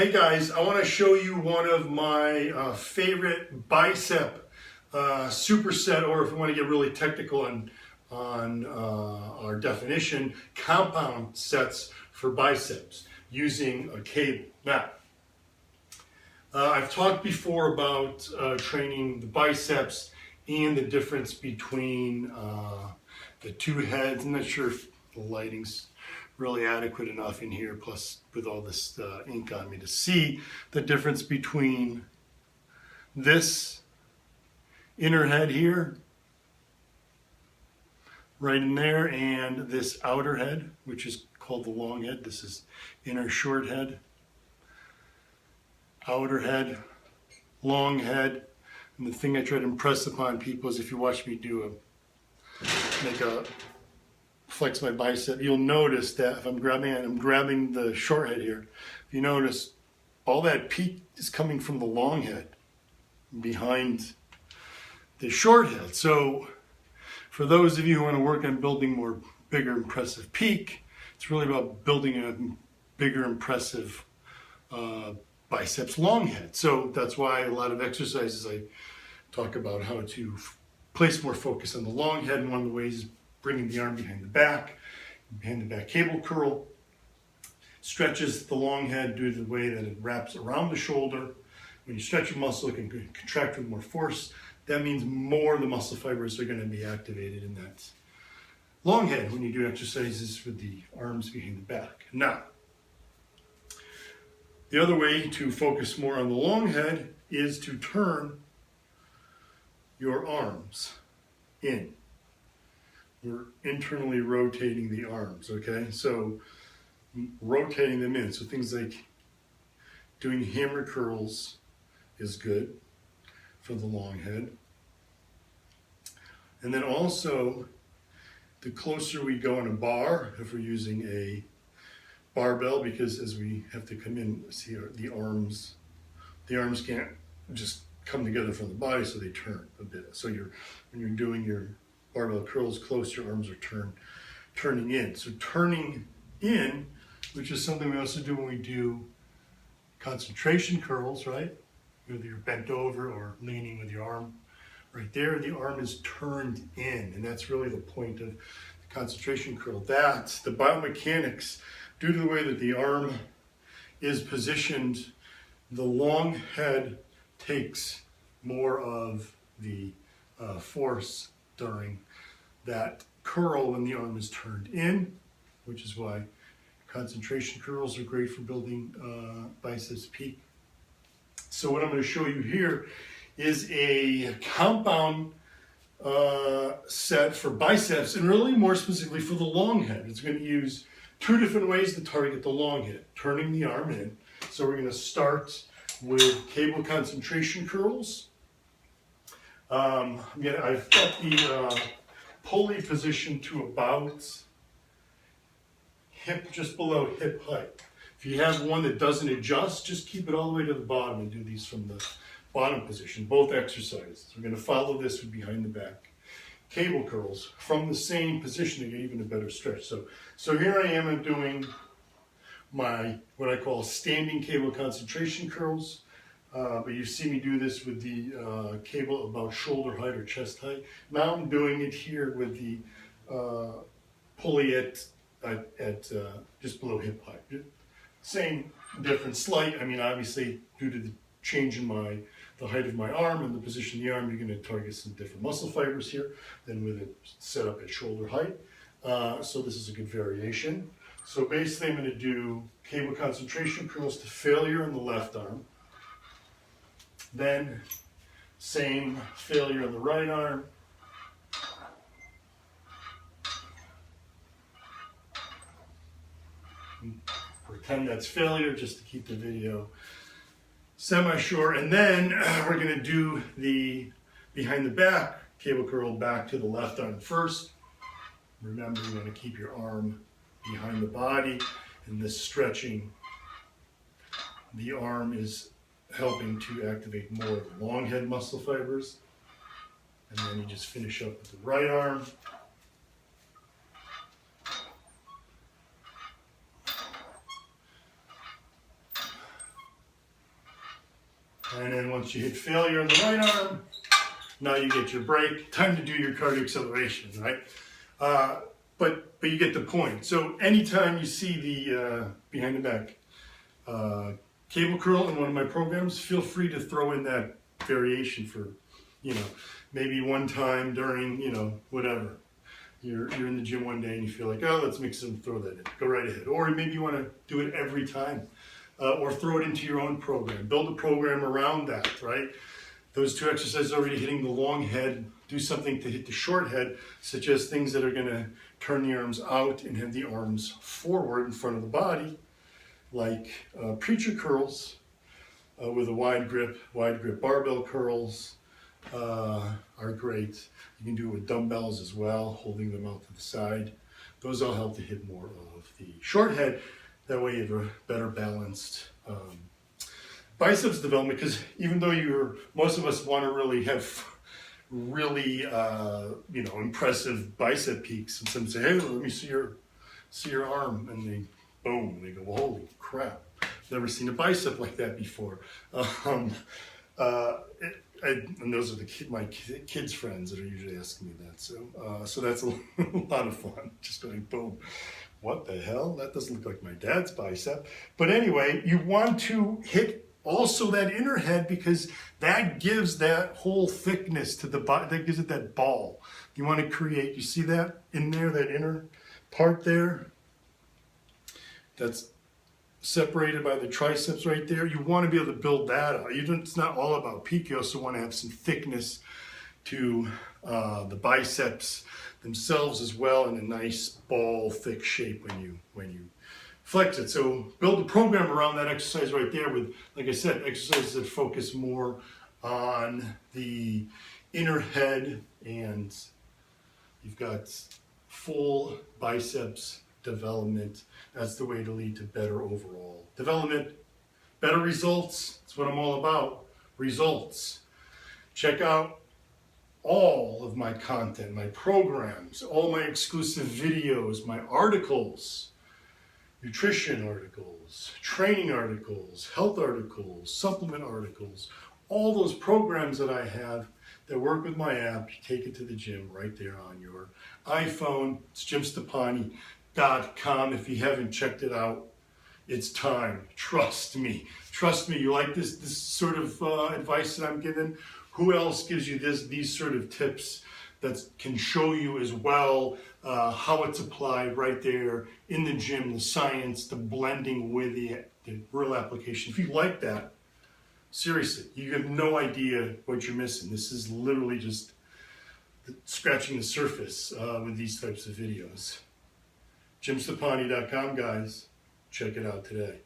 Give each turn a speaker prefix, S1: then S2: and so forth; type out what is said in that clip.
S1: Hey guys, I want to show you one of my favorite bicep superset, or if we want to get really technical on our definition, compound sets for biceps using a cable. Now, I've talked before about training the biceps and the difference between the two heads. I'm not sure if the lighting's really adequate enough in here, plus with all this ink on me, to see the difference between this inner head here, right in there, and this outer head, which is called the long head. This is inner short head, outer head, long head. And the thing I try to impress upon people is, if you watch me flex my bicep, you'll notice that if I'm grabbing the short head here, if you notice, all that peak is coming from the long head behind the short head. So for those of you who want to work on building more bigger, impressive peak, it's really about building a bigger, impressive biceps long head. So that's why a lot of exercises I talk about how to place more focus on the long head, and one of the ways is bringing the arm behind the back cable curl. Stretches the long head due to the way that it wraps around the shoulder. When you stretch a muscle, it can contract with more force. That means more of the muscle fibers are going to be activated in that long head when you do exercises with the arms behind the back. Now, the other way to focus more on the long head is to turn your arms in. We're internally rotating the arms, okay? So rotating them in. So things like doing hammer curls is good for the long head. And then also, the closer we go in a bar, if we're using a barbell, because as we have to come in, see the arms can't just come together from the body, so they turn a bit. So when you're doing your barbell curls close, your arms are turning in. So turning in, which is something we also do when we do concentration curls, right? Whether you're bent over or leaning with your arm right there, the arm is turned in, and that's really the point of the concentration curl. That's the biomechanics. Due to the way that the arm is positioned, the long head takes more of the force during that curl when the arm is turned in, which is why concentration curls are great for building biceps peak. So what I'm going to show you here is a compound set for biceps, and really more specifically for the long head. It's going to use two different ways to target the long head, turning the arm in. So we're going to start with cable concentration curls. I've got the pulley position to about just below hip height. If you have one that doesn't adjust, just keep it all the way to the bottom and do these from the bottom position, both exercises. We're going to follow this with behind the back cable curls from the same position to get even a better stretch. So here I am doing my, what I call standing cable concentration curls. But you see me do this with the cable about shoulder height or chest height. Now I'm doing it here with the pulley at just below hip height. Same difference, slight. I mean, obviously, due to the change in the height of my arm and the position of the arm, you're going to target some different muscle fibers here than with it set up at shoulder height. So this is a good variation. So basically, I'm going to do cable concentration curls to failure in the left arm. Then same failure on the right arm. Pretend that's failure just to keep the video semi-short. And then we're going to do the behind the back cable curl back to the left arm first. Remember, you want to keep your arm behind the body, and this stretching the arm is helping to activate more of the long head muscle fibers. And then you just finish up with the right arm. And then once you hit failure on the right arm, now you get your break. Time to do your cardio acceleration, right? But you get the point. So anytime you see the behind the back cable curl in one of my programs, feel free to throw in that variation for, you know, maybe one time during, you know, whatever. You're in the gym one day and you feel like, oh, let's mix them, throw that in. Go right ahead. Or maybe you want to do it every time. Or throw it into your own program. Build a program around that, right? Those two exercises already hitting the long head. Do something to hit the short head, such as things that are going to turn the arms out and have the arms forward in front of the body, like preacher curls with a wide grip barbell curls are great. You can do it with dumbbells as well, holding them out to the side. Those all help to hit more of the short head. That way you have a better balanced biceps development, because even though most of us want to really have really you know, impressive bicep peaks, and some say, hey, let me see your arm, and they boom, and they go, well, holy crap, never seen a bicep like that before. And those are my kids' friends that are usually asking me that. So that's a lot of fun. Just going boom. What the hell? That doesn't look like my dad's bicep. But anyway, you want to hit also that inner head, because that gives that whole thickness to the body. That gives it that ball. You want to create. You see that in there, that inner part there? That's separated by the triceps right there. You want to be able to build that out. It's not all about peak. You also want to have some thickness to the biceps themselves as well, in a nice ball thick shape when you flex it. So build a program around that exercise right there with, like I said, exercises that focus more on the inner head, and you've got full biceps development. That's the way to lead to better overall development, better results. That's what I'm all about, results. Check out all of my content, my programs, all my exclusive videos, my articles, nutrition articles, training articles, health articles, supplement articles, all those programs that I have that work with my app. You take it to the gym right there on your iPhone. It's jimstoppani.com. If you haven't checked it out, it's time. Trust me. Trust me. You like this sort of advice that I'm giving? Who else gives you these sort of tips that can show you as well how it's applied right there in the gym, the science, the blending with the real application? If you like that, seriously, you have no idea what you're missing. This is literally just scratching the surface with these types of videos. jimstoppani.com, guys. Check it out today.